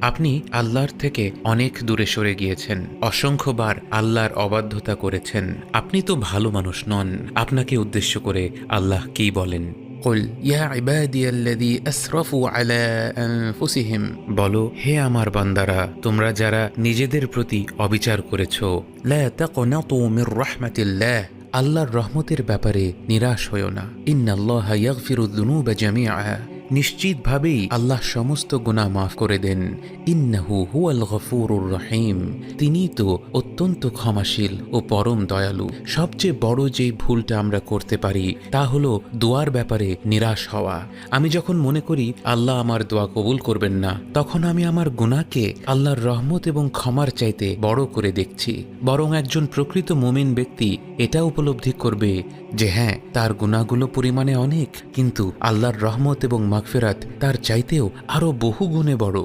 আপনি আল্লাহর থেকে অনেক দূরে সরে গিয়েছেন, অসংখ্যবার আল্লাহর অবাধ্যতা করেছেন। আপনি তো ভালো মানুষ নন। আপনাকে উদ্দেশ্য করে আল্লাহ কি বলেন? কুল ইয়া ইবাদিয়াল্লাযী আসরাফু আলা আনফুসিহিম, বলো হে আমার বান্দারা, তোমরা যারা নিজেদের প্রতি অবিচার করেছ, লা তাকনাতু মির রাহমাতিল্লাহ, আল্লাহর রহমতের ব্যাপারে নিরাশ হয়ো না। ইন্নাল্লাহা ইয়াগফিরুয যুনুবা জামিআ, নিশ্চিতভাবেই আল্লাহ সমস্ত গুনাহ মাফ করে দেন। ইন্নাহু হুয়াল গফুরুর রহিম, তিনিই তো অত্যন্ত ক্ষমাশীল ও পরম দয়ালু। সবচেয়ে বড় যেই ভুলটা আমরা করতে পারি তা হলো দোয়ার ব্যাপারে নিরাশ হওয়া। আমি যখন মনে করি আল্লাহ আমার দোয়া কবুল করবেন না, তখন আমি আমার গুনাহকে আল্লাহর রহমত এবং ক্ষমার চাইতে বড় করে দেখছি। বরং একজন প্রকৃত মুমিন ব্যক্তি এটা উপলব্ধি করবে যে হ্যাঁ, তার গুনাহগুলো পরিমাণে অনেক, কিন্তু আল্লাহর রহমত এবং মাগফিরাত তার চাইতেও আরো বহু গুণে বড়।